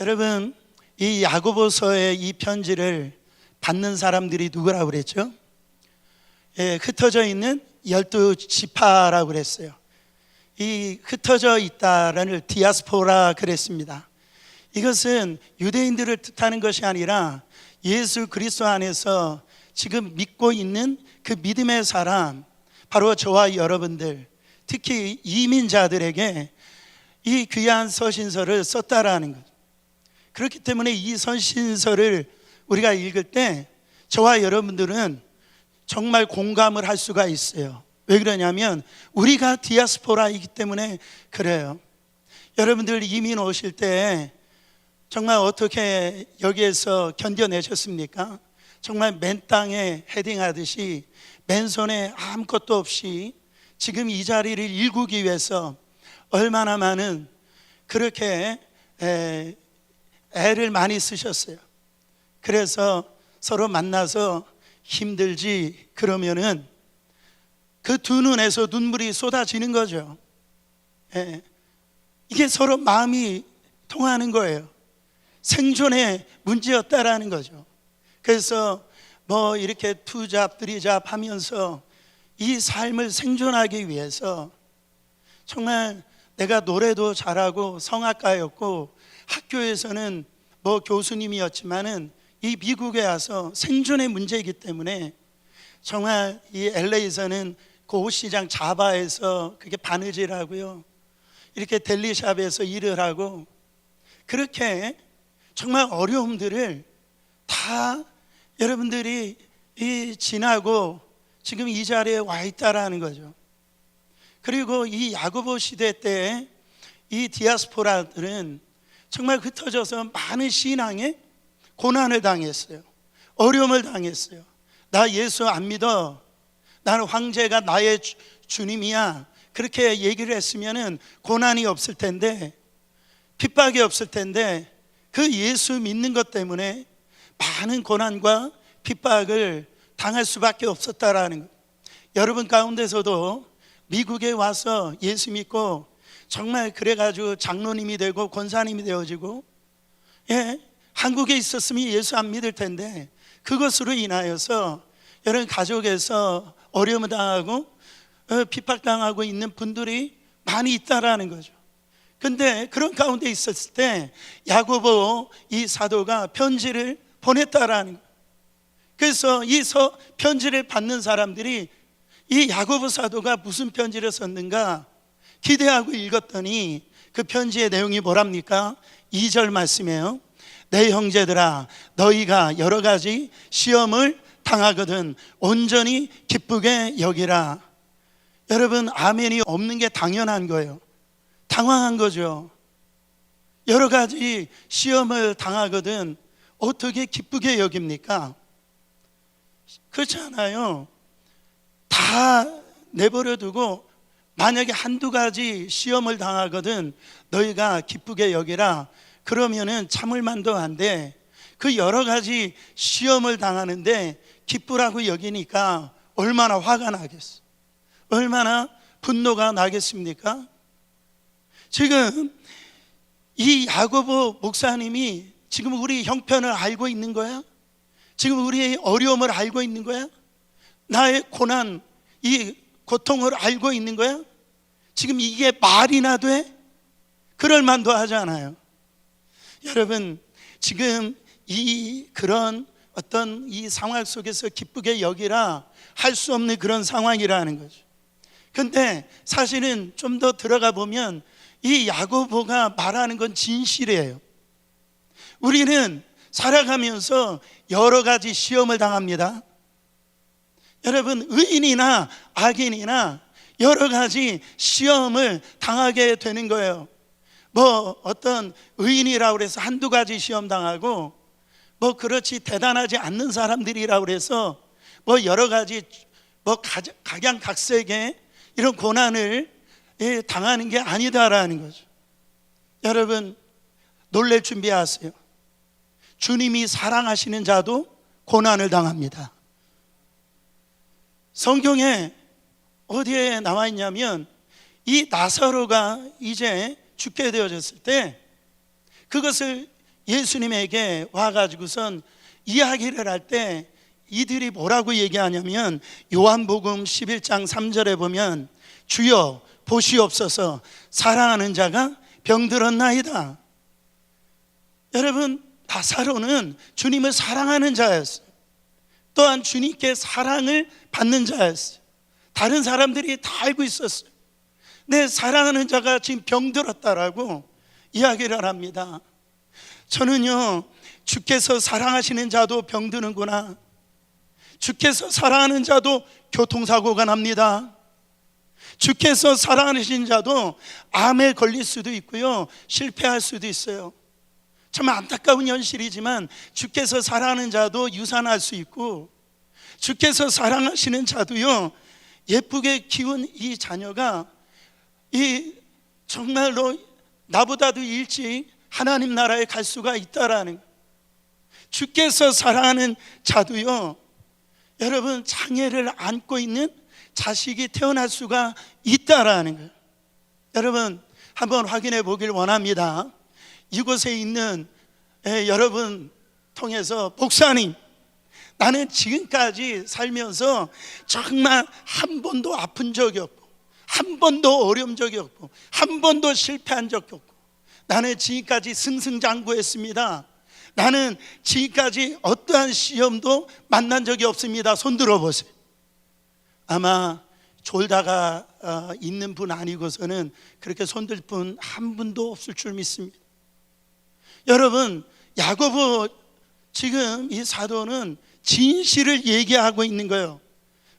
여러분, 이 야고보서의 이 편지를 받는 사람들이 누구라고 그랬죠? 흩어져 있는 12지파라고 그랬어요. 이 흩어져 있다를 디아스포라 그랬습니다. 이것은 유대인들을 뜻하는 것이 아니라 예수 그리스도 안에서 지금 믿고 있는 그 믿음의 사람, 바로 저와 여러분들, 특히 이민자들에게 이 귀한 서신서를 썼다라는 것. 그렇기 때문에 이 서신서를 우리가 읽을 때 저와 여러분들은 정말 공감을 할 수가 있어요. 왜 그러냐면 우리가 디아스포라이기 때문에 그래요. 여러분들 이민 오실 때 정말 어떻게 여기에서 견뎌내셨습니까? 정말 맨 땅에 헤딩하듯이 맨손에 아무것도 없이 지금 이 자리를 일구기 위해서 얼마나 많은 그렇게 애를 많이 쓰셨어요. 그래서 서로 만나서 힘들지 그러면은 그 두 눈에서 눈물이 쏟아지는 거죠. 이게 서로 마음이 통하는 거예요. 생존의 문제였다라는 거죠. 그래서 뭐 이렇게 투잡 쓰리잡 하면서 이 삶을 생존하기 위해서 정말 내가 노래도 잘하고 성악가였고 학교에서는 뭐 교수님이었지만은 이 미국에 와서 생존의 문제이기 때문에 정말 이 LA에서는 그 옷시장 자바에서 그게 바느질하고요, 이렇게 델리샵에서 일을 하고 그렇게 정말 어려움들을 다 여러분들이 지나고 지금 이 자리에 와 있다라는 거죠. 그리고 이 야고보 시대 때 이 디아스포라들은 정말 흩어져서 많은 신앙에 고난을 당했어요. 어려움을 당했어요. 나 예수 안 믿어, 나는 황제가 나의 주님이야, 그렇게 얘기를 했으면은 고난이 없을 텐데, 핍박이 없을 텐데 그 예수 믿는 것 때문에 많은 고난과 핍박을 당할 수밖에 없었다라는 것. 여러분 가운데서도 미국에 와서 예수 믿고 정말 그래가지고 장로님이 되고 권사님이 되어지고, 한국에 있었으면 예수 안 믿을 텐데 그것으로 인하여서 여러분 가족에서 어려움을 당하고 핍박당하고 있는 분들이 많이 있다라는 거죠. 근데 그런 가운데 있었을 때 야고보 이 사도가 편지를 보냈다라는 거예요. 그래서 이 편지를 받는 사람들이 이 야고보 사도가 무슨 편지를 썼는가 기대하고 읽었더니 그 편지의 내용이 뭐랍니까? 2절 말씀이에요. 내 형제들아, 너희가 여러 가지 시험을 당하거든 온전히 기쁘게 여기라. 여러분, 아멘이 없는 게 당연한 거예요. 당황한 거죠. 여러 가지 시험을 당하거든 어떻게 기쁘게 여깁니까? 그렇지 않아요. 다 내버려 두고 만약에 한두 가지 시험을 당하거든 너희가 기쁘게 여기라. 그러면은 참을 만도 한데 그 여러 가지 시험을 당하는데 기쁘라고 여기니까 얼마나 화가 나겠어, 얼마나 분노가 나겠습니까? 지금 이 야고보 목사님이 지금 우리 형편을 알고 있는 거야? 지금 우리의 어려움을 알고 있는 거야? 나의 고난, 이 고통을 알고 있는 거야? 지금 이게 말이나 돼? 그럴 만도 하잖아요. 여러분, 지금 그런 어떤 이 상황 속에서 기쁘게 여기라 할 수 없는 그런 상황이라는 거죠. 근데 사실은 좀 더 들어가 보면 이 야고보가 말하는 건 진실이에요. 우리는 살아가면서 여러 가지 시험을 당합니다. 여러분, 의인이나 악인이나 여러 가지 시험을 당하게 되는 거예요. 뭐 어떤 의인이라고 해서 한두 가지 시험 당하고, 뭐 그렇지 대단하지 않는 사람들이라고 해서 뭐 여러 가지 뭐 각양각색의 이런 고난을 당하는 게 아니다라는 거죠. 여러분, 놀랄 준비하세요. 주님이 사랑하시는 자도 고난을 당합니다. 성경에 어디에 나와 있냐면 이 나사로가 이제 죽게 되어졌을 때 그것을 예수님에게 와가지고선 이야기를 할 때 이들이 뭐라고 얘기하냐면 요한복음 11장 3절에 보면 주여 보시옵소서 사랑하는 자가 병들었나이다. 여러분, 나사로는 주님을 사랑하는 자였어요. 또한 주님께 사랑을 받는 자였어요. 다른 사람들이 다 알고 있었어요. 내 사랑하는 자가 지금 병들었다라고 이야기를 합니다. 저는요, 주께서 사랑하시는 자도 병드는구나, 주께서 사랑하는 자도 교통사고가 납니다, 주께서 사랑하시는 자도 암에 걸릴 수도 있고요, 실패할 수도 있어요. 참 안타까운 현실이지만 주께서 사랑하는 자도 유산할 수 있고, 주께서 사랑하시는 자도요, 예쁘게 키운 이 자녀가 이 정말로 나보다도 일찍 하나님 나라에 갈 수가 있다라는 거예요. 주께서 사랑하는 자도요, 여러분, 장애를 안고 있는 자식이 태어날 수가 있다라는 거예요. 여러분, 한번 확인해 보길 원합니다. 이곳에 있는 여러분 통해서 목사님, 나는 지금까지 살면서 정말 한 번도 아픈 적이 없고, 한 번도 어려운 적이 없고, 한 번도 실패한 적이 없고, 나는 지금까지 승승장구했습니다. 나는 지금까지 어떠한 시험도 만난 적이 없습니다. 손 들어보세요. 아마 졸다가 있는 분 아니고서는 그렇게 손들 분 한 분도 없을 줄 믿습니다. 여러분, 야고보 지금 이 사도는 진실을 얘기하고 있는 거예요.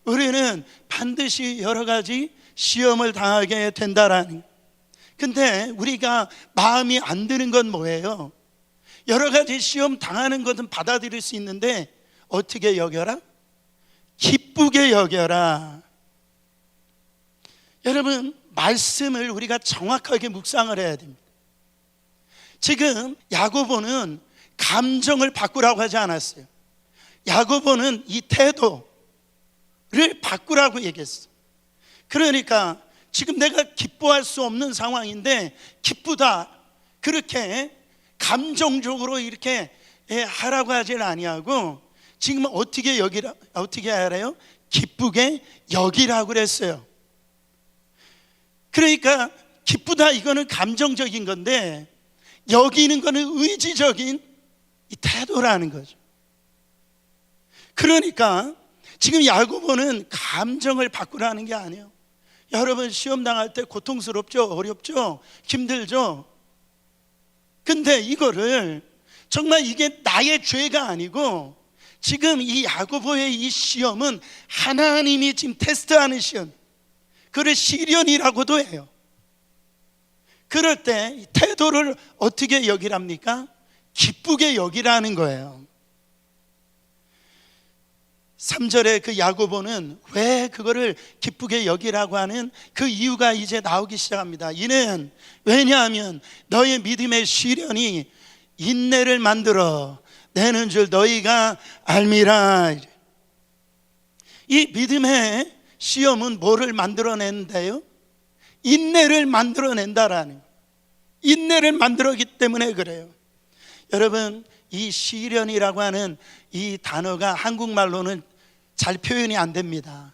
우리는 반드시 여러 가지 시험을 당하게 된다라는. 근데 우리가 마음이 안 드는 건 뭐예요? 여러 가지 시험 당하는 것은 받아들일 수 있는데 어떻게 여겨라? 기쁘게 여겨라. 여러분, 말씀을 우리가 정확하게 묵상을 해야 됩니다. 지금 야고보는 감정을 바꾸라고 하지 않았어요. 야고보는 이 태도를 바꾸라고 얘기했어요. 그러니까 지금 내가 기뻐할 수 없는 상황인데 기쁘다, 그렇게 감정적으로 이렇게 하라고 하질 아니하고, 지금 어떻게 여기라, 어떻게 하래요? 기쁘게 여기라고 그랬어요. 그러니까 기쁘다, 이거는 감정적인 건데 여기는 거는 의지적인 이 태도라는 거죠. 그러니까 지금 야고보는 감정을 바꾸라는 게 아니에요. 여러분, 시험 당할 때 고통스럽죠? 어렵죠? 힘들죠? 근데 이거를 정말 이게 나의 죄가 아니고, 지금 이 야고보의 이 시험은 하나님이 지금 테스트하는 시험, 그를 시련이라고도 해요. 그럴 때 태도를 어떻게 여기랍니까? 기쁘게 여기라는 거예요. 3절에 그 야고보는 왜 그거를 기쁘게 여기라고 하는 그 이유가 이제 나오기 시작합니다. 이는 왜냐하면 너의 믿음의 시련이 인내를 만들어 내는 줄 너희가 알미라. 이 믿음의 시험은 뭐를 만들어낸다요? 인내를 만들어낸다라는, 인내를 만들었기 때문에 그래요. 여러분, 이 시련이라고 하는 이 단어가 한국말로는 잘 표현이 안 됩니다.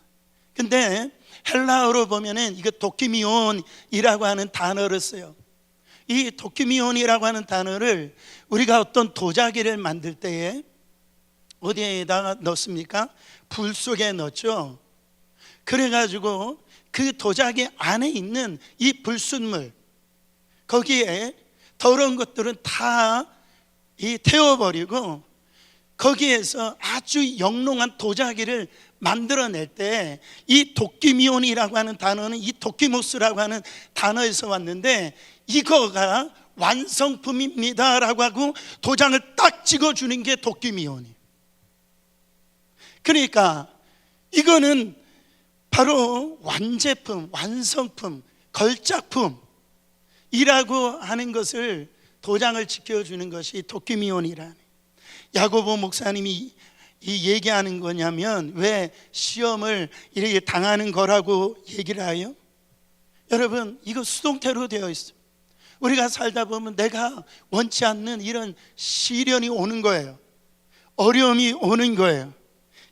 근데 헬라어로 보면은 이거 도키미온이라고 하는 단어를 써요. 이 도키미온이라고 하는 단어를 우리가 어떤 도자기를 만들 때에 어디에다가 넣습니까? 불 속에 넣죠. 그래가지고 그 도자기 안에 있는 이 불순물, 거기에 더러운 것들은 다 태워버리고 거기에서 아주 영롱한 도자기를 만들어낼 때, 이 도끼미온이라고 하는 단어는 이 도끼모스라고 하는 단어에서 왔는데, 이거가 완성품입니다 라고 하고 도장을 딱 찍어주는 게 도끼미온이에요. 그러니까 이거는 바로 완제품, 완성품, 걸작품이라고 하는 것을 도장을 지켜주는 것이 도끼미온이라는. 야고보 목사님이 이 얘기하는 거냐면 왜 시험을 이렇게 당하는 거라고 얘기를 해요? 여러분, 이거 수동태로 되어 있어요. 우리가 살다 보면 내가 원치 않는 이런 시련이 오는 거예요. 어려움이 오는 거예요.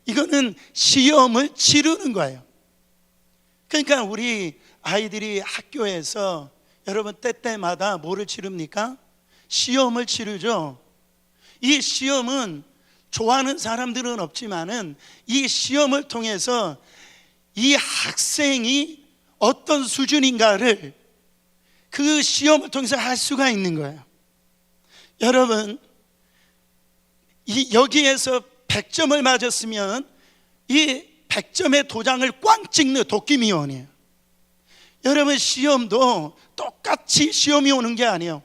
이거는 시험을 치르는 거예요. 그러니까 우리 아이들이 학교에서 여러분 때때마다 뭐를 치릅니까? 시험을 치르죠. 이 시험은 좋아하는 사람들은 없지만은 이 시험을 통해서 이 학생이 어떤 수준인가를 그 시험을 통해서 알 수가 있는 거예요. 여러분, 여기에서 100점을 맞았으면 이 100점의 도장을 꽝 찍는 도끼미원이에요. 여러분, 시험도 똑같이 시험이 오는 게 아니에요.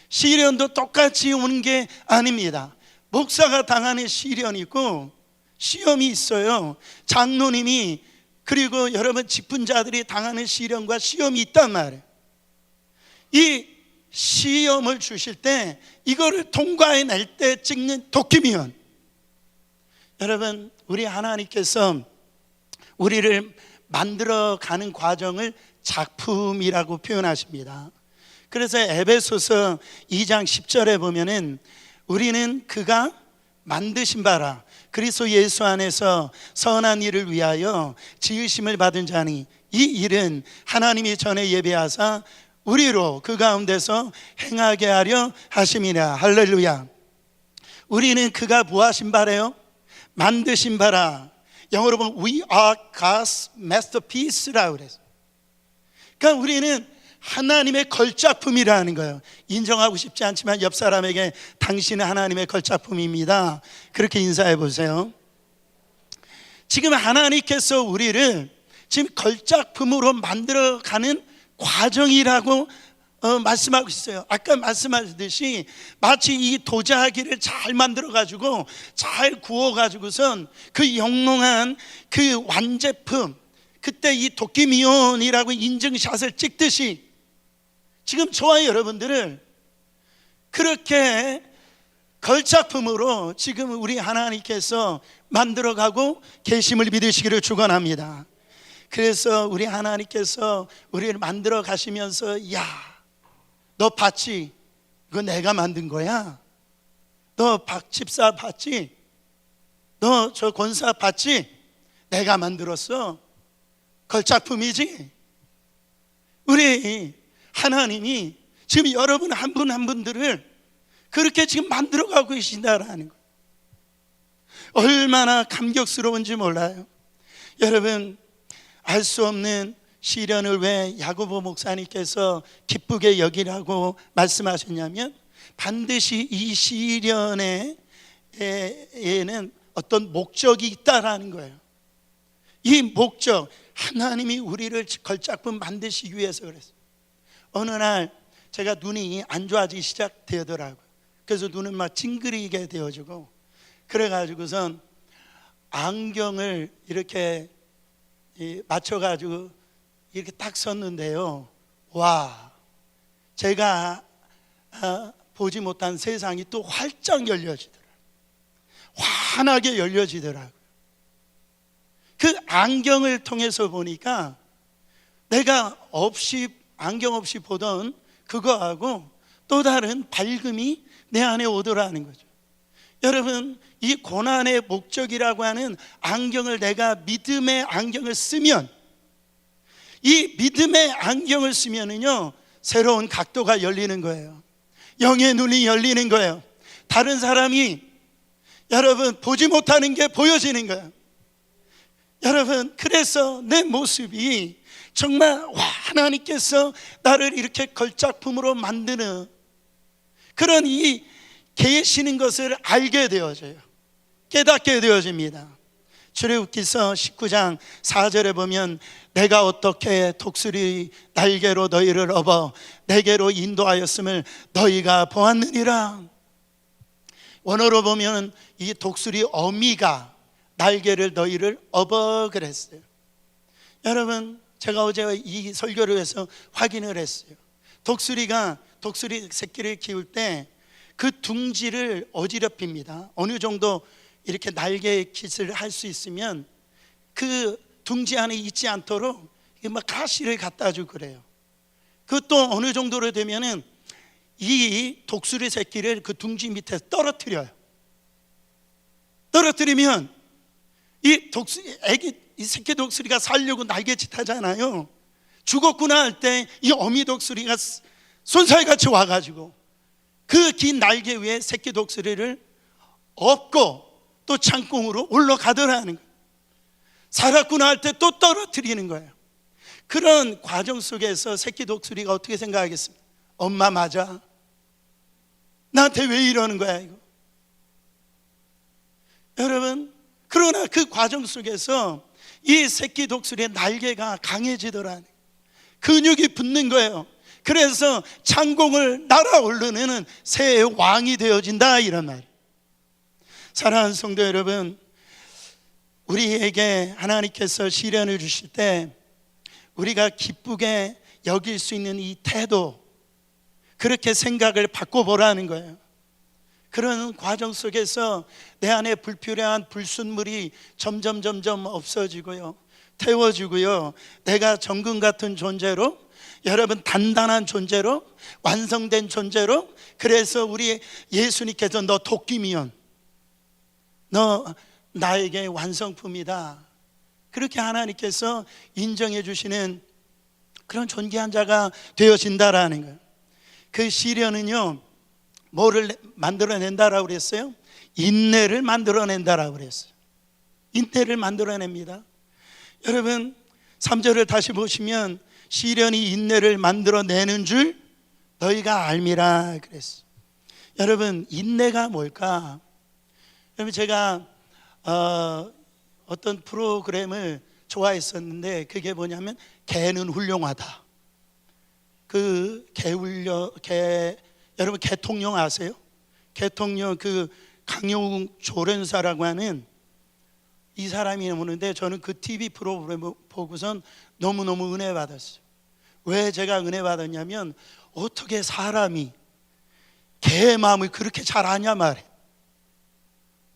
시련도 똑같이 오는 게 아닙니다. 목사가 당하는 시련이 있고 시험이 있어요. 장로님이 그리고 여러분 직분자들이 당하는 시련과 시험이 있단 말이에요. 이 시험을 주실 때 이거를 통과해낼 때 찍는 도끼미원. 여러분, 우리 하나님께서 우리를 만들어가는 과정을 작품이라고 표현하십니다. 그래서 에베소서 2장 10절에 보면은 우리는 그가 만드신 바라 그리스도 예수 안에서 선한 일을 위하여 지으심을 받은 자니 이 일은 하나님이 전에 예비하사 우리로 그 가운데서 행하게 하려 하심이라. 할렐루야. 우리는 그가 부하신 바래요? 만드신 바라. 영어로 보면 We are God's masterpiece라고 그래서. 그러니까 우리는 하나님의 걸작품이라는 거예요. 인정하고 싶지 않지만 옆 사람에게 당신은 하나님의 걸작품입니다. 그렇게 인사해 보세요. 지금 하나님께서 우리를 지금 걸작품으로 만들어가는 과정이라고 말씀하고 있어요. 아까 말씀하셨듯이 마치 이 도자기를 잘 만들어 가지고 잘 구워 가지고선 그 영롱한 그 완제품, 그때 이 도끼미온이라고 인증샷을 찍듯이 지금 저와 여러분들을 그렇게 걸작품으로 지금 우리 하나님께서 만들어가고 계심을 믿으시기를 축원합니다. 그래서 우리 하나님께서 우리를 만들어 가시면서 야, 너 봤지? 이거 내가 만든 거야. 너 박 집사 봤지? 너 저 권사 봤지? 내가 만들었어. 걸작품이지. 우리 하나님이 지금 여러분 한 분 한 분들을 그렇게 지금 만들어가고 계신다라는 거예요. 얼마나 감격스러운지 몰라요. 여러분, 알 수 없는 시련을 왜 야고보 목사님께서 기쁘게 여기라고 말씀하셨냐면 반드시 이 시련에는 어떤 목적이 있다라는 거예요. 이 목적, 하나님이 우리를 걸작품 만드시기 위해서 그랬어요. 어느 날 제가 눈이 안 좋아지기 시작되더라고요. 그래서 눈은 막 찡그리게 되어지고 그래가지고선 안경을 이렇게 맞춰가지고 이렇게 딱 섰는데요. 와, 제가 보지 못한 세상이 또 활짝 열려지더라고요. 환하게 열려지더라고요. 그 안경을 통해서 보니까 내가 안경 없이 보던 그거하고 또 다른 밝음이 내 안에 오더라는 거죠. 여러분, 이 고난의 목적이라고 하는 안경을 내가 믿음의 안경을 쓰면, 이 믿음의 안경을 쓰면은요 새로운 각도가 열리는 거예요. 영의 눈이 열리는 거예요. 다른 사람이 여러분 보지 못하는 게 보여지는 거예요. 여러분, 그래서 내 모습이 정말 하나님께서 나를 이렇게 걸작품으로 만드는 그런 이 계시는 것을 알게 되어져요. 깨닫게 되어집니다. 출애굽기서 19장 4절에 보면 내가 어떻게 독수리 날개로 너희를 업어 내게로 인도하였음을 너희가 보았느니라. 원어로 보면 이 독수리 어미가 날개를 너희를 업어 그랬어요. 여러분, 제가 어제 이 설교를 해서 확인을 했어요. 독수리 새끼를 키울 때 그 둥지를 어지럽힙니다. 어느 정도 이렇게 날개 깃을 할 수 있으면 그 둥지 안에 있지 않도록 막 가시를 갖다 주고 그래요. 그것도 어느 정도로 되면은 이 독수리 새끼를 그 둥지 밑에 떨어뜨려요. 떨어뜨리면 이 새끼 독수리가 살려고 날개짓 하잖아요. 죽었구나 할 때 이 어미 독수리가 손살같이 와가지고 그 긴 날개 위에 새끼 독수리를 업고 또 창공으로 올라가더라는 거예요. 살았구나 할 때 또 떨어뜨리는 거예요. 그런 과정 속에서 새끼 독수리가 어떻게 생각하겠습니까? 엄마 맞아? 나한테 왜 이러는 거야 이거? 여러분, 그러나 그 과정 속에서 이 새끼 독수리의 날개가 강해지더라는 거예요. 근육이 붙는 거예요. 그래서 창공을 날아오르는 새의 왕이 되어진다 이런 말이에요. 사랑하는 성도 여러분, 우리에게 하나님께서 시련을 주실 때 우리가 기쁘게 여길 수 있는 이 태도, 그렇게 생각을 바꿔보라는 거예요. 그런 과정 속에서 내 안에 불필요한 불순물이 점점 없어지고요, 태워지고요, 내가 정금 같은 존재로, 여러분 단단한 존재로, 완성된 존재로, 그래서 우리 예수님께서 너 도끼미연, 너 나에게 완성품이다, 그렇게 하나님께서 인정해 주시는 그런 존귀한 자가 되어진다라는 거예요. 그 시련은요, 뭐를 만들어낸다라고 그랬어요? 인내를 만들어낸다라고 그랬어요. 인내를 만들어냅니다. 여러분, 3절을 다시 보시면 시련이 인내를 만들어내는 줄 너희가 알미라 그랬어요. 여러분, 인내가 뭘까? 여러분, 제가 어떤 프로그램을 좋아했었는데 그게 뭐냐면 개는 훌륭하다. 그 여러분 개통령 아세요? 개통령 그 강용욱 조련사라고 하는 이 사람이 오는데 저는 그 TV 프로그램을 보고선 너무너무 은혜 받았어요. 왜 제가 은혜 받았냐면 어떻게 사람이 개의 마음을 그렇게 잘 아냐 말이에요.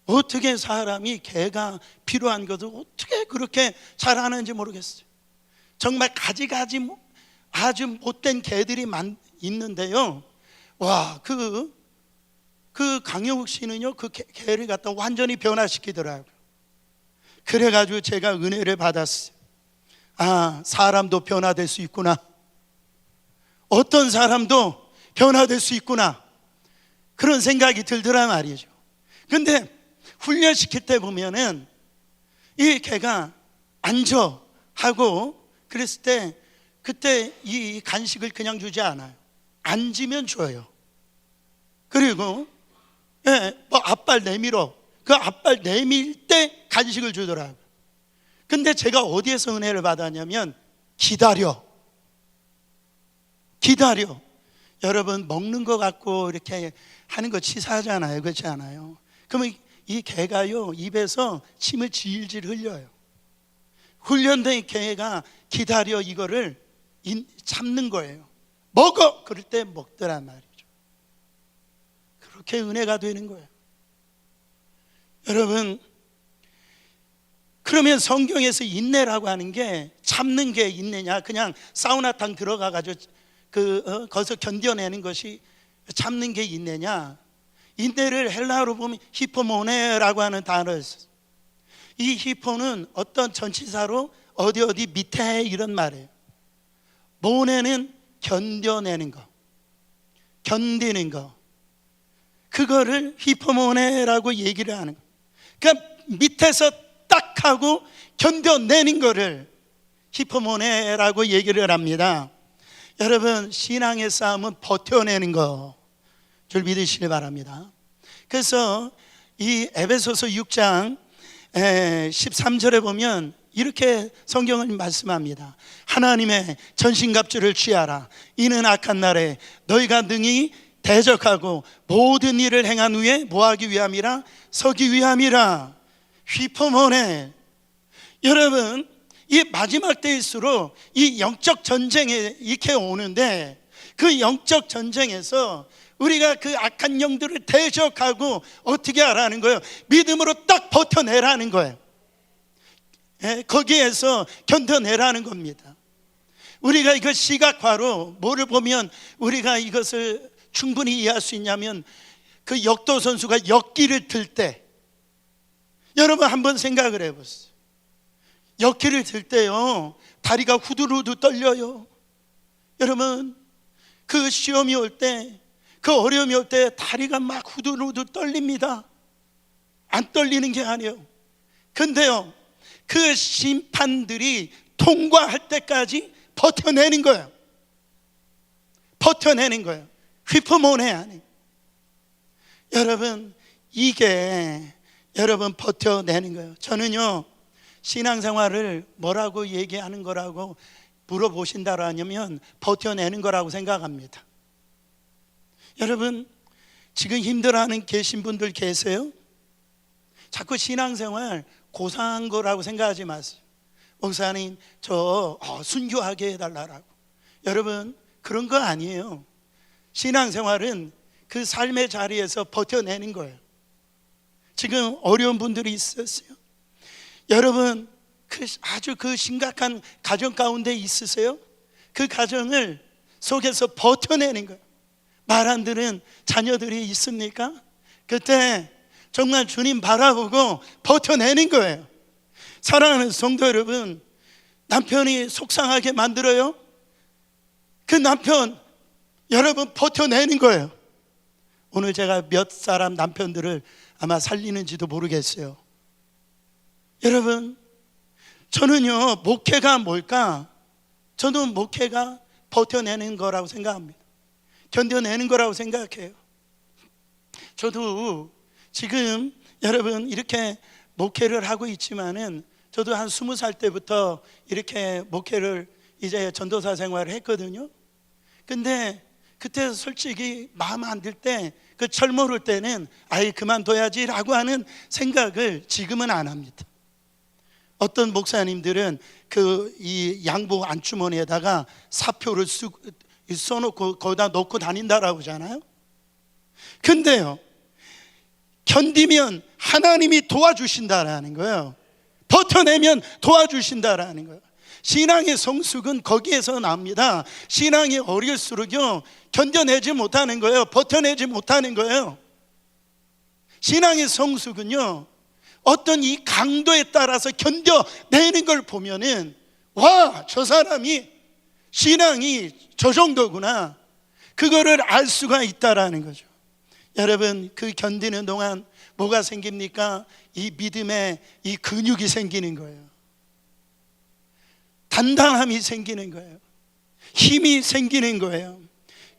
어떻게 사람이 개가 필요한 것을 어떻게 그렇게 잘 아는지 모르겠어요. 정말 가지가지 아주 못된 개들이 있는데요, 와, 그 강영욱 씨는요, 그 개를 갖다 완전히 변화시키더라고요. 그래가지고 제가 은혜를 받았어요. 아, 사람도 변화될 수 있구나, 어떤 사람도 변화될 수 있구나, 그런 생각이 들더란 말이죠. 근데 훈련시킬 때 보면은 이 개가 앉아 하고 그랬을 때 그때 이 간식을 그냥 주지 않아요. 앉으면 줘요. 그리고 뭐 앞발 내밀어, 그 앞발 내밀 때 간식을 주더라고요. 근데 제가 어디에서 은혜를 받았냐면 기다려. 여러분, 먹는 거 갖고 이렇게 하는 거 치사하잖아요, 그렇지 않아요? 그러면 이 개가요, 입에서 침을 질질 흘려요. 훈련된 개가 기다려 이거를 참는 거예요. 먹어! 그럴 때 먹더란 말이죠. 그렇게 은혜가 되는 거예요. 여러분, 그러면 성경에서 인내라고 하는 게 참는 게 인내냐, 그냥 사우나탕 들어가가지고 거기서 견뎌내는 것이 참는 게 인내냐? 인내를 헬라어로 보면 히포모네라고 하는 단어를 써요. 이 히포는 어떤 전치사로 어디 밑에 이런 말이에요. 모네는 견뎌내는 거, 견디는 거, 그거를 히포모네라고 얘기를 하는 거예요. 그러니까 밑에서 딱 하고 견뎌내는 거를 히포모네라고 얘기를 합니다. 여러분, 신앙의 싸움은 버텨내는 거 줄 믿으시길 바랍니다. 그래서 이 에베소서 6장 13절에 보면 이렇게 성경을 말씀합니다. 하나님의 전신갑주를 취하라. 이는 악한 날에 너희가 능히 대적하고 모든 일을 행한 후에 뭐하기 위함이라? 서기 위함이라. 휘퍼모네. 여러분, 이 마지막 때일수록 이 영적 전쟁에 이렇게 오는데, 그 영적 전쟁에서 우리가 그 악한 영들을 대적하고 어떻게 하라는 거예요? 믿음으로 딱 버텨내라는 거예요. 거기에서 견뎌내라는 겁니다. 우리가 이거 시각화로 뭐를 보면 우리가 이것을 충분히 이해할 수 있냐면, 그 역도 선수가 역기를 들 때, 여러분 한번 생각을 해보세요. 역기를 들 때요, 다리가 후들후들 떨려요. 여러분, 그 시험이 올 때, 그 어려움이 올 때 다리가 막 후들후들 떨립니다. 안 떨리는 게 아니에요. 근데요, 그 심판들이 통과할 때까지 버텨내는 거예요. 버텨내는 거예요. 휘퍼모네 아니. 여러분, 이게 여러분 버텨내는 거예요. 저는요, 신앙생활을 뭐라고 얘기하는 거라고 물어보신다라면 버텨내는 거라고 생각합니다. 여러분, 지금 힘들어하는 계신 분들 계세요? 자꾸 신앙생활 고상한 거라고 생각하지 마세요. 목사님, 저 순교하게 해달라고. 여러분, 그런 거 아니에요. 신앙생활은 그 삶의 자리에서 버텨내는 거예요. 지금 어려운 분들이 있었어요. 여러분, 아주 그 심각한 가정 가운데 있으세요? 그 가정을 속에서 버텨내는 거예요. 말 안 듣는 자녀들이 있습니까? 그때 정말 주님 바라보고 버텨내는 거예요. 사랑하는 성도 여러분, 남편이 속상하게 만들어요? 그 남편 여러분 버텨내는 거예요. 오늘 제가 몇 사람 남편들을 아마 살리는지도 모르겠어요. 여러분, 저는요, 목회가 뭘까? 저는 목회가 버텨내는 거라고 생각합니다. 견뎌내는 거라고 생각해요. 저도 지금 여러분 이렇게 목회를 하고 있지만은, 저도 한 20살 때부터 이렇게 목회를 이제 전도사 생활을 했거든요. 근데 그때 솔직히 마음 안 들 때, 그 철모를 때는 아예 그만둬야지라고 하는 생각을 지금은 안 합니다. 어떤 목사님들은 그 이 양복 안주머니에다가 사표를 써놓고 거기다 놓고 다닌다라고 하잖아요. 근데요, 견디면 하나님이 도와주신다라는 거예요. 버텨내면 도와주신다라는 거예요. 신앙의 성숙은 거기에서 납니다. 신앙이 어릴수록요, 견뎌내지 못하는 거예요. 버텨내지 못하는 거예요. 신앙의 성숙은요, 어떤 이 강도에 따라서 견뎌내는 걸 보면은, 와, 저 사람이 신앙이 저 정도구나, 그거를 알 수가 있다라는 거죠. 여러분, 그 견디는 동안 뭐가 생깁니까? 이 믿음의 이 근육이 생기는 거예요. 단단함이 생기는 거예요. 힘이 생기는 거예요.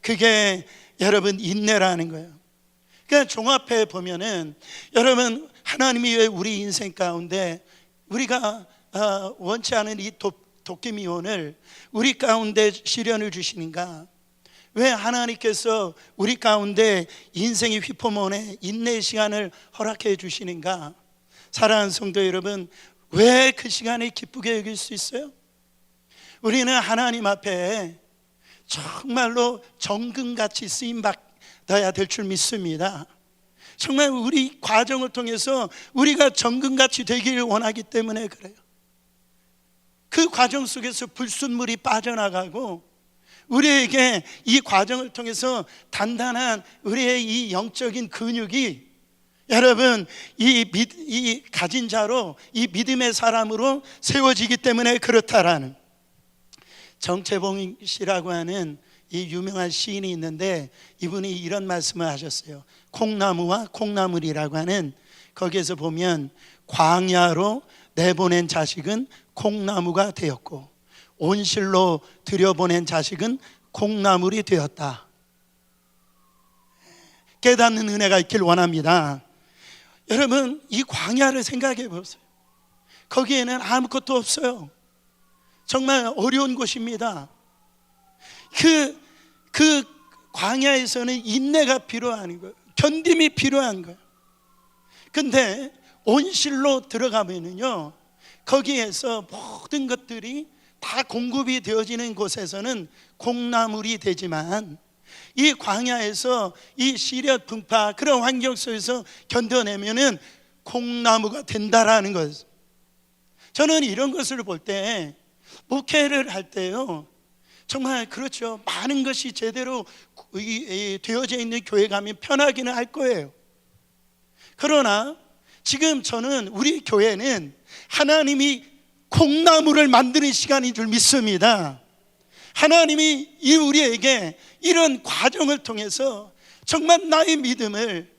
그게 여러분 인내라는 거예요. 그러니까 종합해 보면은, 여러분, 하나님이 왜 우리 인생 가운데 우리가 원치 않은 이 도끼미온을 우리 가운데 시련을 주시는가? 왜 하나님께서 우리 가운데 인생의 휘포몬에 인내의 시간을 허락해 주시는가? 사랑하는 성도 여러분, 왜 그 시간을 기쁘게 여길 수 있어요? 우리는 하나님 앞에 정말로 정금같이 쓰임받아야 될 줄 믿습니다. 정말 우리 과정을 통해서 우리가 정금같이 되기를 원하기 때문에 그래요. 그 과정 속에서 불순물이 빠져나가고, 우리에게 이 과정을 통해서 우리의 이 영적인 근육이 여러분 이 가진 자로, 이 믿음의 사람으로 세워지기 때문에 그렇다라는, 정채봉 씨라고 하는 이 유명한 시인이 있는데, 이분이 이런 말씀을 하셨어요. 콩나무와 콩나물이라고 하는, 거기에서 보면 광야로 내보낸 자식은 콩나무가 되었고 온실로 들여보낸 자식은 콩나물이 되었다. 깨닫는 은혜가 있길 원합니다. 여러분, 이 광야를 생각해 보세요. 거기에는 아무것도 없어요. 정말 어려운 곳입니다. 그 광야에서는 인내가 필요한 거예요. 견딤이 필요한 거예요. 근데 온실로 들어가면은요, 거기에서 모든 것들이 다 공급이 되어지는 곳에서는 콩나물이 되지만, 이 광야에서 이 시력 풍파 그런 환경 속에서 견뎌내면은 콩나무가 된다라는 것. 저는 이런 것을 볼 때, 목회를 할 때요, 정말 그렇죠. 많은 것이 제대로 되어져 있는 교회 가면 편하기는 할 거예요. 그러나 지금 저는 우리 교회는 하나님이 콩나물을 만드는 시간인 줄 믿습니다. 하나님이 우리에게 이런 과정을 통해서 정말 나의 믿음을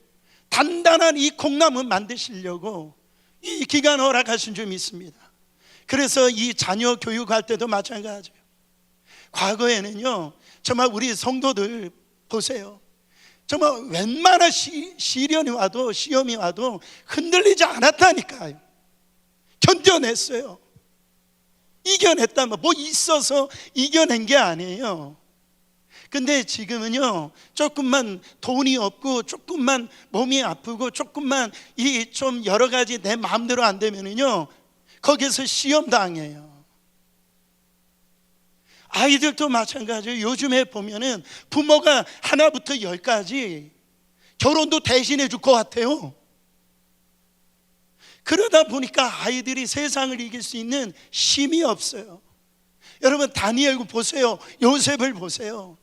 단단한 이 콩나물 만드시려고 이 기간을 허락하신 줄 믿습니다. 그래서 이 자녀 교육할 때도 마찬가지예요. 과거에는요, 정말 우리 성도들 보세요. 정말 웬만한 시련이 와도, 시험이 와도 흔들리지 않았다니까요. 견뎌냈어요. 이겨냈다면 뭐 있어서 이겨낸 게 아니에요. 근데 지금은요, 조금만 돈이 없고, 조금만 몸이 아프고, 조금만 이 좀 여러 가지 내 마음대로 안 되면은요, 거기서 시험 당해요. 아이들도 마찬가지예요. 요즘에 보면은 부모가 하나부터 10까지 결혼도 대신해 줄 것 같아요. 그러다 보니까 아이들이 세상을 이길 수 있는 힘이 없어요. 여러분 다니엘을 보세요. 요셉을 보세요.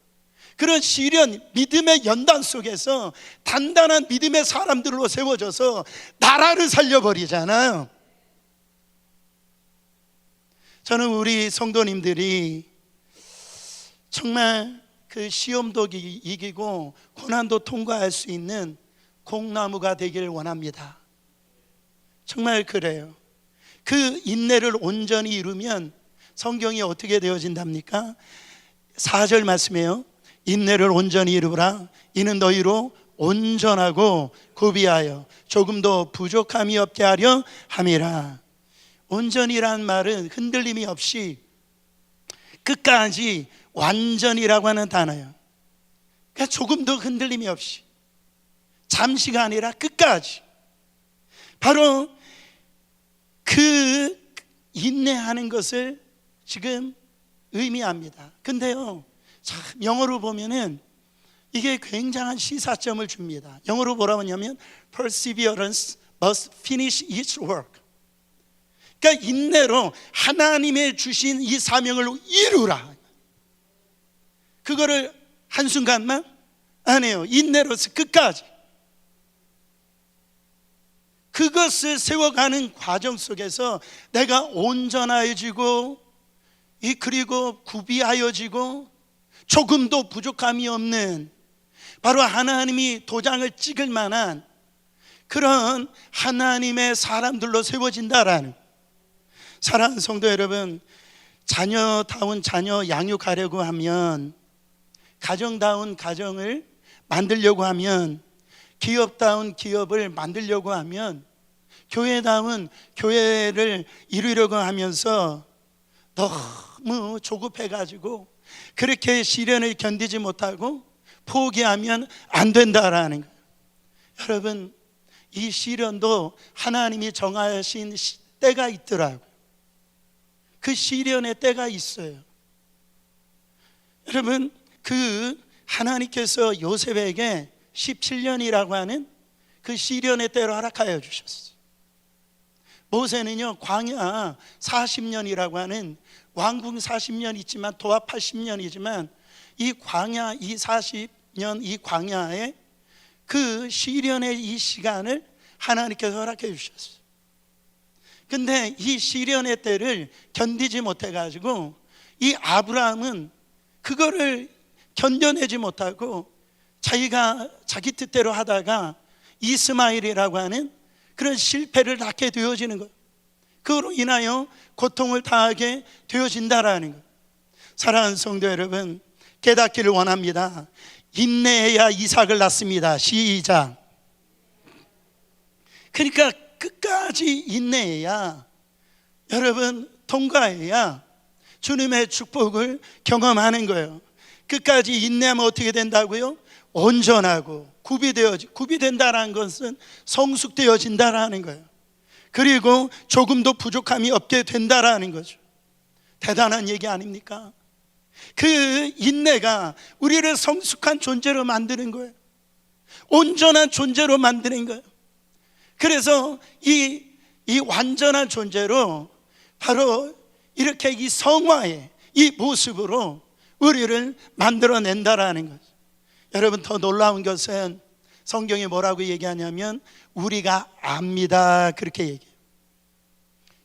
그런 시련, 믿음의 연단 속에서 단단한 믿음의 사람들로 세워져서 나라를 살려버리잖아요. 저는 우리 성도님들이 정말 그 시험도 이기고 고난도 통과할 수 있는 콩나무가 되기를 원합니다. 정말 그래요. 그 인내를 온전히 이루면 성경이 어떻게 되어진답니까? 4절 말씀이에요. 인내를 온전히 이루라. 이는 너희로 온전하고 구비하여 조금도 부족함이 없게 하려 함이라. 온전이란 말은 흔들림이 없이 끝까지 완전이라고 하는 단어예요. 그러니까 조금도 흔들림이 없이, 잠시가 아니라 끝까지. 바로 그 인내하는 것을 지금 의미합니다. 근데요, 참 영어로 보면은 이게 굉장한 시사점을 줍니다. 영어로 뭐라고 하냐면 Perseverance must finish its work. 그러니까 인내로 하나님의 주신 이 사명을 이루라. 그거를 한순간만 안 해요. 인내로서 끝까지 그것을 세워가는 과정 속에서 내가 온전해지고 그리고 구비하여지고 조금도 부족함이 없는, 바로 하나님이 도장을 찍을 만한 그런 하나님의 사람들로 세워진다라는. 사랑하는 성도 여러분, 자녀다운 자녀 양육하려고 하면, 가정다운 가정을 만들려고 하면, 기업다운 기업을 만들려고 하면, 교회다운 교회를 이루려고 하면서 너무 조급해가지고 그렇게 시련을 견디지 못하고 포기하면 안 된다라는 거예요. 여러분, 이 시련도 하나님이 정하신 때가 있더라고요. 그 시련의 때가 있어요. 여러분, 그 하나님께서 요셉에게 17년이라고 하는 그 시련의 때로 허락하여 주셨어요. 모세는요, 광야 40년이라고 하는, 왕궁 40년 있지만 도합 80년이지만 이 광야, 이 40년 이 광야에 그 시련의 이 시간을 하나님께서 허락해 주셨어요. 근데 이 시련의 때를 견디지 못해가지고 이 아브라함은 그거를 견뎌내지 못하고 자기가 자기 뜻대로 하다가 이스마엘이라고 하는 그런 실패를 낳게 되어지는 거예요. 그로 인하여 고통을 당하게 되어진다라는 거예요. 사랑하는 성도 여러분, 깨닫기를 원합니다. 인내해야 이삭을 낳습니다. 시작. 그러니까 끝까지 인내해야, 여러분 통과해야 주님의 축복을 경험하는 거예요. 끝까지 인내하면 어떻게 된다고요? 온전하고 구비된다라는 것은 성숙되어진다라는 거예요. 그리고 조금도 부족함이 없게 된다라는 거죠. 대단한 얘기 아닙니까? 그 인내가 우리를 성숙한 존재로 만드는 거예요. 온전한 존재로 만드는 거예요. 그래서 이 완전한 존재로 바로 이렇게 이 성화의 이 모습으로 우리를 만들어낸다라는 거죠. 여러분, 더 놀라운 것은 성경이 뭐라고 얘기하냐면 우리가 압니다, 그렇게 얘기해요.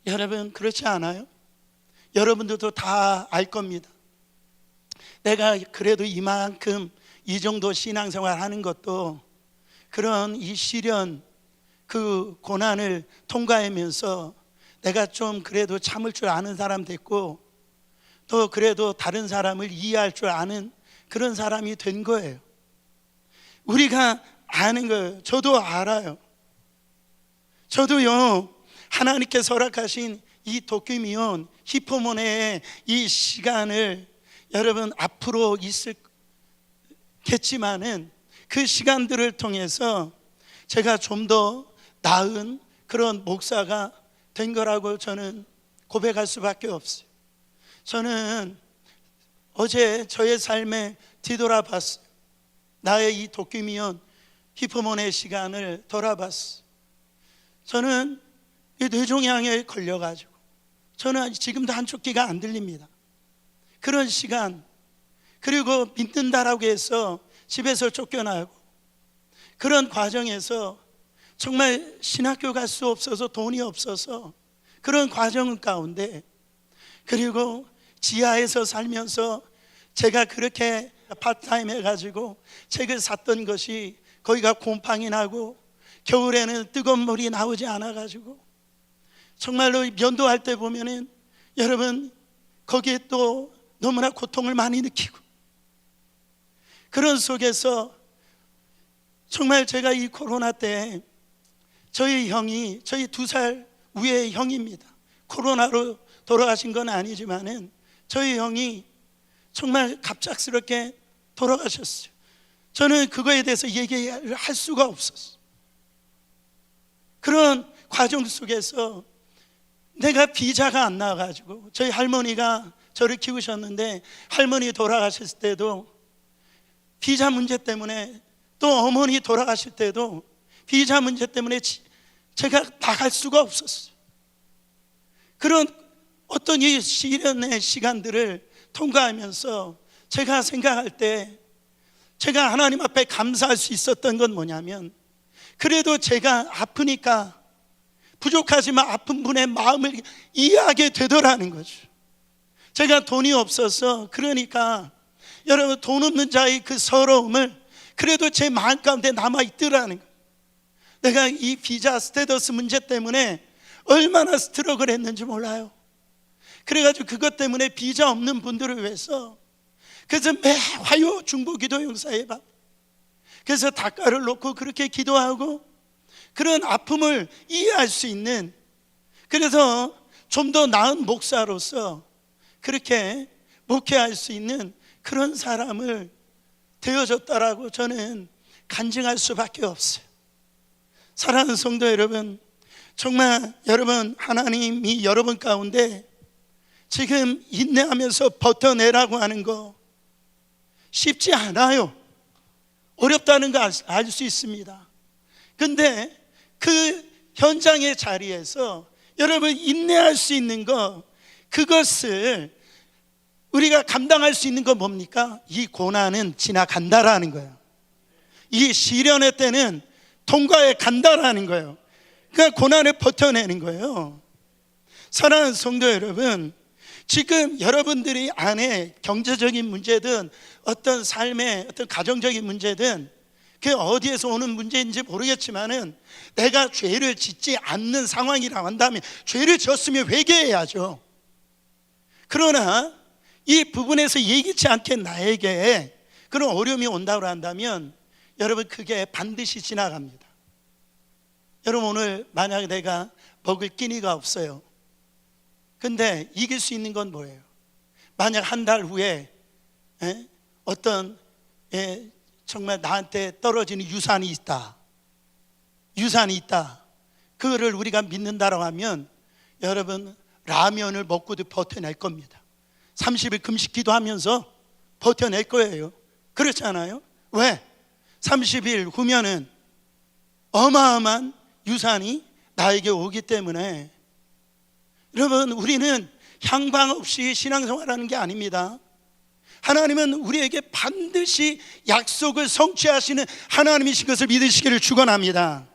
여러분, 그렇지 않아요? 여러분들도 다 알 겁니다. 내가 그래도 이만큼 이 정도 신앙생활 하는 것도 그런 이 시련, 그 고난을 통과하면서 내가 좀 그래도 참을 줄 아는 사람 됐고, 또 그래도 다른 사람을 이해할 줄 아는 그런 사람이 된 거예요. 우리가 아는 거예요. 저도 알아요. 저도요, 하나님께서 허락하신 이 도끼미온 히포모네의 이 시간을 여러분 앞으로 있을겠지만은 그 시간들을 통해서 제가 좀 더 나은 그런 목사가 된 거라고 저는 고백할 수밖에 없어요. 저는 어제 저의 삶에 뒤돌아봤어요. 나의 이 도끼미온 히포모네 시간을 돌아봤어요. 저는 이 뇌종양에 걸려가지고 저는 지금도 한쪽 귀가 안 들립니다. 그런 시간, 그리고 믿는다라고 해서 집에서 쫓겨나고 그런 과정에서 정말 신학교 갈 수 없어서 돈이 없어서 그런 과정 가운데, 그리고 지하에서 살면서 제가 그렇게 파트타임 해가지고 책을 샀던 것이 거기가 곰팡이 나고 겨울에는 뜨거운 물이 나오지 않아가지고 정말로 면도할 때 보면은 여러분 거기에 또 너무나 고통을 많이 느끼고, 그런 속에서 정말 제가 이 코로나 때 저희 형이, 저희 2살 위의 형입니다. 코로나로 돌아가신 건 아니지만은 저희 형이 정말 갑작스럽게 돌아가셨어요. 저는 그거에 대해서 얘기할 수가 없었어요. 그런 과정 속에서 내가 비자가 안 나와가지고, 저희 할머니가 저를 키우셨는데 할머니 돌아가셨을 때도 비자 문제 때문에, 또 어머니 돌아가실 때도 비자 문제 때문에 제가 나갈 수가 없었어요. 그런 어떤 이 시련의 시간들을 통과하면서 제가 생각할 때 제가 하나님 앞에 감사할 수 있었던 건 뭐냐면, 그래도 제가 아프니까 부족하지만 아픈 분의 마음을 이해하게 되더라는 거죠. 제가 돈이 없어서, 그러니까 여러분 돈 없는 자의 그 서러움을 그래도 제 마음 가운데 남아있더라는 거예요. 내가 이 비자 스테이터스 문제 때문에 얼마나 스트러글 했는지 몰라요. 그래가지고 그것 때문에 비자 없는 분들을 위해서 그래서 매화요 중보기도 용사에 봐. 그래서 닭가를 놓고 그렇게 기도하고 그런 아픔을 이해할 수 있는, 그래서 좀 더 나은 목사로서 그렇게 목회할 수 있는 그런 사람을 되어줬다라고 저는 간증할 수밖에 없어요. 사랑하는 성도 여러분, 정말 여러분, 하나님이 여러분 가운데 지금 인내하면서 버텨내라고 하는 거 쉽지 않아요. 어렵다는 거 알 수 있습니다. 근데 그 현장의 자리에서 여러분 인내할 수 있는 거, 그것을 우리가 감당할 수 있는 건 뭡니까? 이 고난은 지나간다라는 거예요. 이 시련의 때는 통과해 간다라는 거예요. 그러니까 고난을 버텨내는 거예요. 사랑하는 성도 여러분, 지금 여러분들이 안에 경제적인 문제든 어떤 삶의 어떤 가정적인 문제든 그게 어디에서 오는 문제인지 모르겠지만은 내가 죄를 짓지 않는 상황이라고 한다면 죄를 지었으면 회개해야죠. 그러나 이 부분에서 예기치 않게 나에게 그런 어려움이 온다고 한다면 여러분 그게 반드시 지나갑니다. 여러분 오늘 만약에 내가 먹을 끼니가 없어요. 근데 이길 수 있는 건 뭐예요? 만약 한 달 후에 어떤 정말 나한테 떨어지는 유산이 있다. 그거를 우리가 믿는다라고 하면 여러분 라면을 먹고도 버텨낼 겁니다. 30일 금식 기도하면서 버텨낼 거예요. 그렇지 않아요? 왜? 30일 후면은 어마어마한 유산이 나에게 오기 때문에. 여러분 우리는 향방 없이 신앙생활하는 게 아닙니다. 하나님은 우리에게 반드시 약속을 성취하시는 하나님이신 것을 믿으시기를 축원합니다.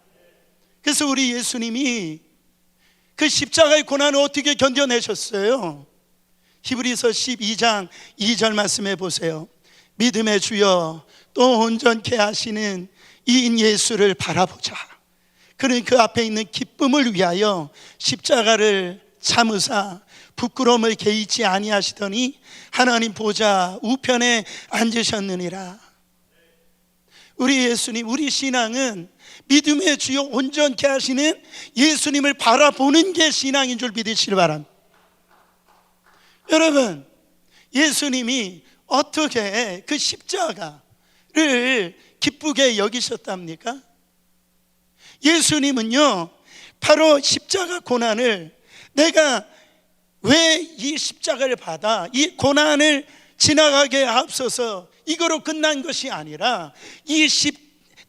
그래서 우리 예수님이 그 십자가의 고난을 어떻게 견뎌내셨어요? 히브리서 12장 2절 말씀해 보세요. 믿음의 주여 또 온전케 하시는 이인 예수를 바라보자. 그는 그 앞에 있는 기쁨을 위하여 십자가를 참으사 부끄러움을 개의치 아니하시더니 하나님 보좌 우편에 앉으셨느니라. 우리 예수님, 우리 신앙은 믿음의 주요 온전케 하시는 예수님을 바라보는 게 신앙인 줄 믿으시길 바랍니다. 여러분, 예수님이 어떻게 그 십자가를 기쁘게 여기셨답니까? 예수님은요, 바로 십자가 고난을, 내가 왜 이 십자가를 받아 이 고난을 지나가게 앞서서 이거로 끝난 것이 아니라, 이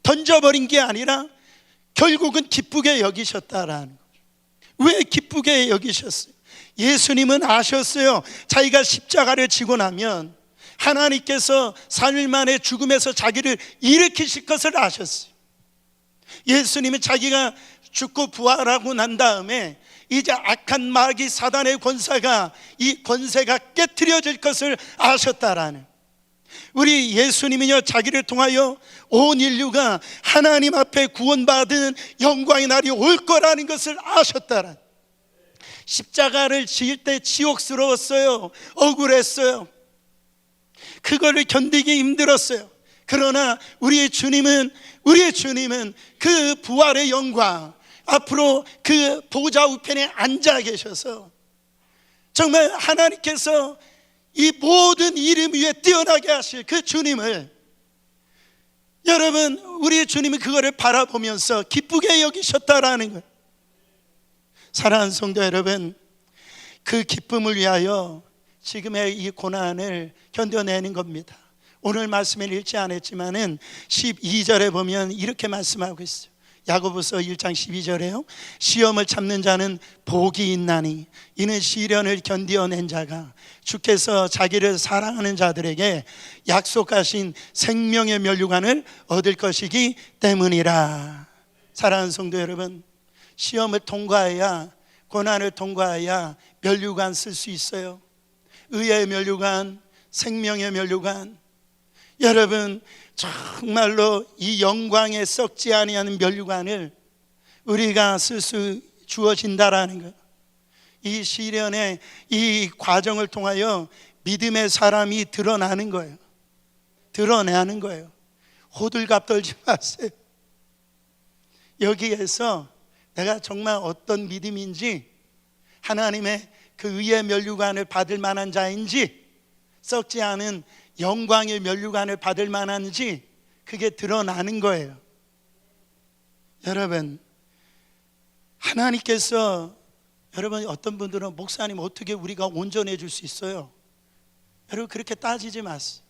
던져버린 게 아니라 결국은 기쁘게 여기셨다라는 거죠. 왜 기쁘게 여기셨어요? 예수님은 아셨어요. 자기가 십자가를 지고 나면 하나님께서 3일 만에 죽음에서 자기를 일으키실 것을 아셨어요. 예수님은 자기가 죽고 부활하고 난 다음에 이제 악한 마귀 사단의 권세가, 이 권세가 깨트려질 것을 아셨다라는, 우리 예수님은요, 자기를 통하여 온 인류가 하나님 앞에 구원받은 영광의 날이 올 거라는 것을 아셨다라는, 십자가를 지을 때 지옥스러웠어요. 억울했어요. 그거를 견디기 힘들었어요. 그러나 우리의 주님은 그 부활의 영광, 앞으로 그 보좌 우편에 앉아 계셔서 정말 하나님께서 이 모든 이름 위에 뛰어나게 하실 그 주님을, 여러분, 우리의 주님은 그거를 바라보면서 기쁘게 여기셨다라는 거예요. 사랑하는 성도 여러분, 그 기쁨을 위하여 지금의 이 고난을 견뎌내는 겁니다. 오늘 말씀을 읽지 않았지만은 12절에 보면 이렇게 말씀하고 있어요. 야고보서 1장 12절에요. 시험을 참는 자는 복이 있나니 이는 시련을 견디어낸 자가 주께서 자기를 사랑하는 자들에게 약속하신 생명의 면류관을 얻을 것이기 때문이라. 사랑하는 성도 여러분, 시험을 통과해야, 고난을 통과해야 면류관 쓸 수 있어요. 의의 면류관, 생명의 면류관. 여러분, 정말로 이 영광에 썩지 아니하는 면류관을 우리가 쓸 수 주어진다라는 것. 이 시련의 이 과정을 통하여 믿음의 사람이 드러나는 거예요. 드러나는 거예요. 호들갑 떨지 마세요. 여기에서 내가 정말 어떤 믿음인지, 하나님의 그 의의 면류관을 받을 만한 자인지, 썩지 않은 영광의 면류관을 받을 만한지, 그게 드러나는 거예요. 여러분, 하나님께서, 여러분, 어떤 분들은 목사님 어떻게 우리가 온전해 줄 수 있어요? 여러분, 그렇게 따지지 마세요.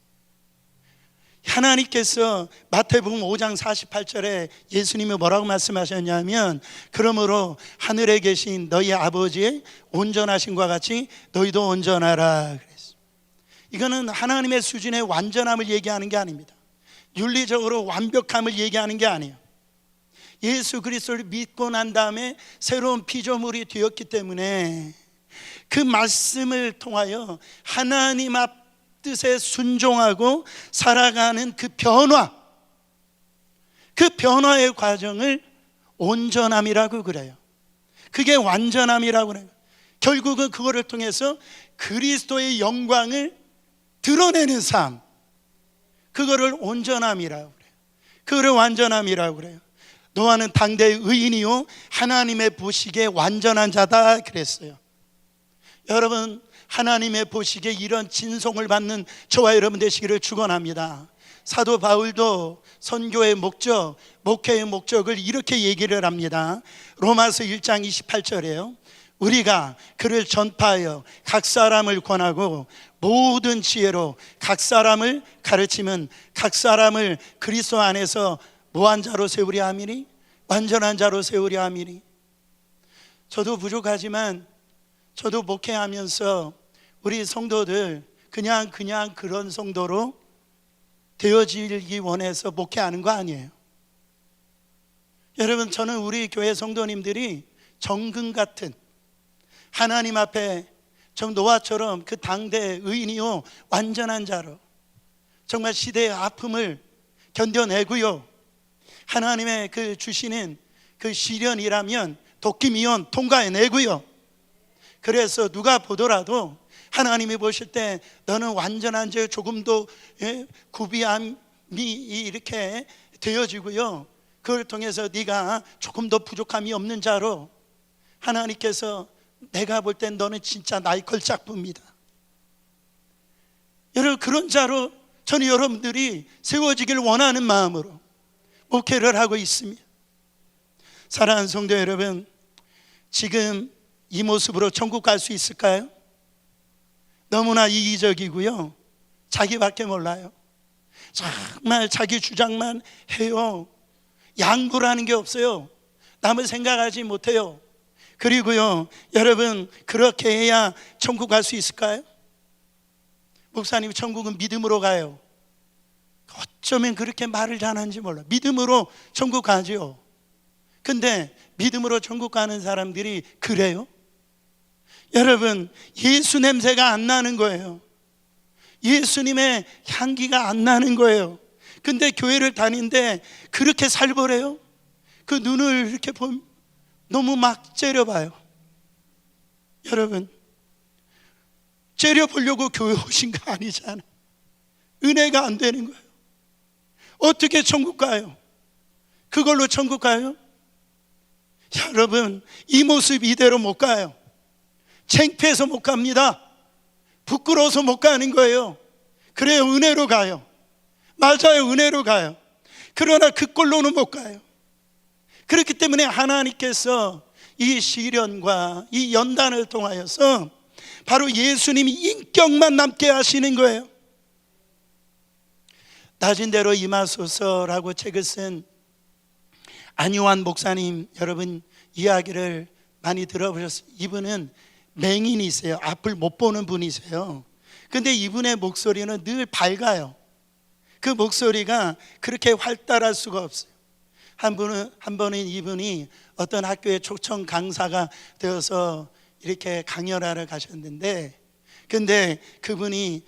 하나님께서 마태복음 5장 48절에 예수님이 뭐라고 말씀하셨냐면, 그러므로 하늘에 계신 너희 아버지의 온전하심과 같이 너희도 온전하라 그랬어요. 이거는 하나님의 수준의 완전함을 얘기하는 게 아닙니다. 윤리적으로 완벽함을 얘기하는 게 아니에요. 예수 그리스도를 믿고 난 다음에 새로운 피조물이 되었기 때문에 그 말씀을 통하여 하나님 앞 뜻에 순종하고 살아가는 그 변화, 그 변화의 과정을 온전함이라고 그래요. 그게 완전함이라고 그래요. 결국은 그거를 통해서 그리스도의 영광을 드러내는 삶, 그거를 온전함이라고 그래요. 그거를 완전함이라고 그래요. 노아는 당대의 의인이요 하나님의 보시기에 완전한 자다 그랬어요. 여러분, 하나님의 보시기에 이런 진송을 받는 저와 여러분 되시기를 축원합니다. 사도 바울도 선교의 목적, 목회의 목적을 이렇게 얘기를 합니다. 로마서 1장 28절에요. 우리가 그를 전파하여 각 사람을 권하고 모든 지혜로 각 사람을 가르치면 각 사람을 그리스도 안에서 무한 자로 세우려 함이니, 완전한 자로 세우려 함이니. 저도 부족하지만 저도 목회하면서 우리 성도들 그냥 그런 성도로 되어지기 원해서 목회하는 거 아니에요. 여러분, 저는 우리 교회 성도님들이 정금 같은, 하나님 앞에 정 노아처럼 그 당대 의인이요 완전한 자로 정말 시대의 아픔을 견뎌내고요, 하나님의 그 주시는 그 시련이라면 도끼미온 통과해내고요, 그래서 누가 보더라도 하나님이 보실 때 너는 완전한 자, 조금도 구비함이 이렇게 되어지고요, 그걸 통해서 네가 조금도 부족함이 없는 자로 하나님께서, 내가 볼 땐 너는 진짜 나의 걸작부입니다. 여러분, 그런 자로 저는 여러분들이 세워지길 원하는 마음으로 목회를 하고 있습니다. 사랑하는 성도 여러분, 지금 이 모습으로 천국 갈 수 있을까요? 너무나 이기적이고요, 자기밖에 몰라요. 정말 자기 주장만 해요. 양보라는 게 없어요. 남을 생각하지 못해요. 그리고요, 여러분, 그렇게 해야 천국 갈 수 있을까요? 목사님, 천국은 믿음으로 가요. 어쩌면 그렇게 말을 잘하는지 몰라. 믿음으로 천국 가죠. 근데 믿음으로 천국 가는 사람들이 그래요? 여러분, 예수 냄새가 안 나는 거예요. 예수님의 향기가 안 나는 거예요. 근데 교회를 다니는데 그렇게 살벌해요? 그 눈을 이렇게 보면 너무 막 째려봐요. 여러분, 째려보려고 교회 오신 거 아니잖아요. 은혜가 안 되는 거예요. 어떻게 천국 가요? 그걸로 천국 가요? 여러분, 이 모습 이대로 못 가요. 창피해서 못 갑니다. 부끄러워서 못 가는 거예요. 그래요, 은혜로 가요. 맞아요, 은혜로 가요. 그러나 그 꼴로는 못 가요. 그렇기 때문에 하나님께서 이 시련과 이 연단을 통하여서 바로 예수님이 인격만 남게 하시는 거예요. 낮은 대로 임하소서라고 책을 쓴 안요한 목사님, 여러분 이야기를 많이 들어보셨어요. 이분은 맹인이세요. 앞을 못 보는 분이세요. 근데 이분의 목소리는 늘 밝아요. 그 목소리가 그렇게 활달할 수가 없어요. 한 번은 이분이 어떤 학교의 초청 강사가 되어서 이렇게 강연하러 가셨는데, 근데 그분이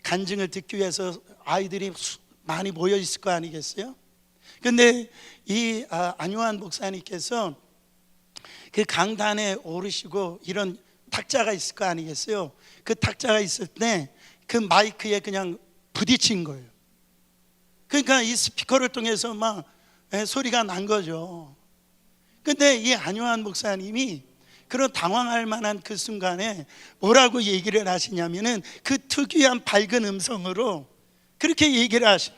간증을 듣기 위해서 아이들이 많이 모여 있을 거 아니겠어요? 근데 이 안요한 목사님께서 그 강단에 오르시고 이런 탁자가 있을 거 아니겠어요? 그 탁자가 있을 때 그 마이크에 그냥 부딪힌 거예요. 그러니까 이 스피커를 통해서 막 소리가 난 거죠. 근데 이 안요한 목사님이 그런 당황할 만한 그 순간에 뭐라고 얘기를 하시냐면은 그 특유한 밝은 음성으로 그렇게 얘기를 하시요.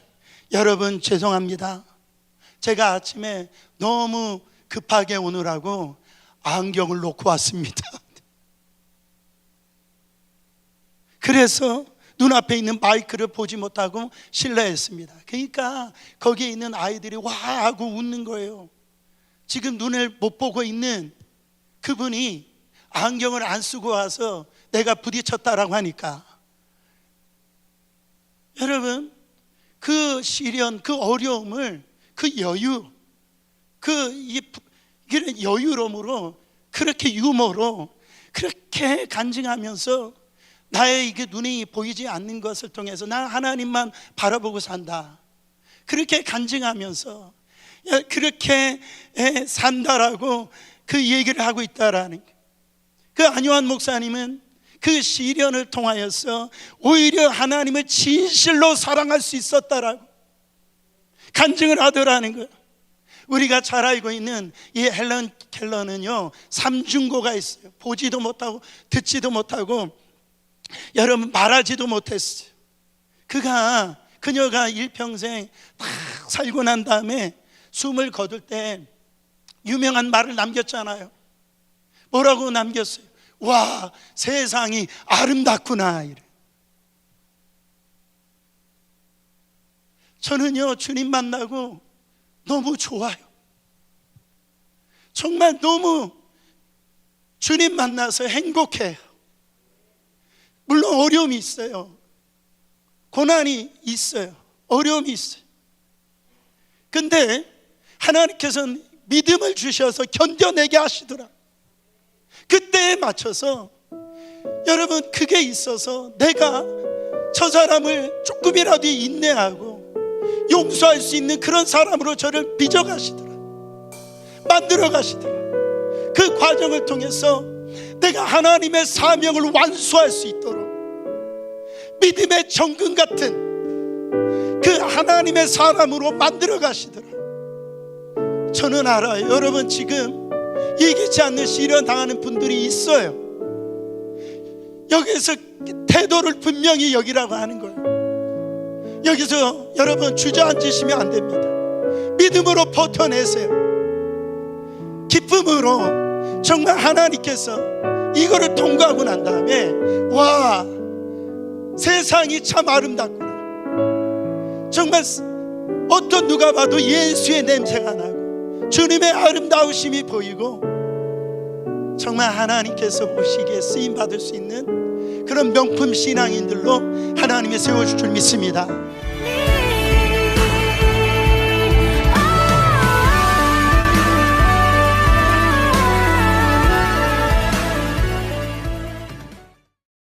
여러분, 죄송합니다. 제가 아침에 너무 급하게 오느라고 안경을 놓고 왔습니다. 그래서 눈앞에 있는 마이크를 보지 못하고 실례했습니다. 그러니까 거기에 있는 아이들이 와 하고 웃는 거예요. 지금 눈을 못 보고 있는 그분이 안경을 안 쓰고 와서 내가 부딪혔다라고 하니까, 여러분, 그 시련, 그 어려움을, 그 여유, 이런 여유로움으로, 그렇게 유머로 그렇게 간증하면서 나의 이게 눈이 보이지 않는 것을 통해서 난 하나님만 바라보고 산다, 그렇게 간증하면서 그렇게 산다라고 그 얘기를 하고 있다라는 거예요. 그 안요한 목사님은 그 시련을 통하여서 오히려 하나님을 진실로 사랑할 수 있었다라고 간증을 하더라는 거예요. 우리가 잘 알고 있는 이 헬런 켈러는요, 삼중고가 있어요. 보지도 못하고 듣지도 못하고 여러분 말하지도 못했어요. 그녀가 일평생 다 살고 난 다음에 숨을 거둘 때 유명한 말을 남겼잖아요. 뭐라고 남겼어요? 와, 세상이 아름답구나. 이래. 저는요, 주님 만나고 너무 좋아요. 정말 너무 주님 만나서 행복해요. 물론 어려움이 있어요. 고난이 있어요. 어려움이 있어요. 근데 하나님께서는 믿음을 주셔서 견뎌내게 하시더라. 그때에 맞춰서 여러분, 그게 있어서 내가 저 사람을 조금이라도 인내하고 용서할 수 있는 그런 사람으로 저를 빚어가시더라. 만들어 가시더라. 그 과정을 통해서 내가 하나님의 사명을 완수할 수 있도록 믿음의 정금 같은 그 하나님의 사람으로 만들어 가시더라. 저는 알아요. 여러분, 지금 예기치 않는 시련 당하는 분들이 있어요. 여기서 태도를 분명히 여기라고 하는 거예요. 여기서 여러분 주저앉으시면 안 됩니다. 믿음으로 버텨내세요. 기쁨으로 정말 하나님께서 이거를 통과하고 난 다음에, 와, 세상이 참 아름답구나. 정말 어떤 누가 봐도 예수의 냄새가 나고 주님의 아름다우심이 보이고 정말 하나님께서 보시기에 쓰임받을 수 있는 그런 명품 신앙인들로 하나님이 세워줄 줄 믿습니다.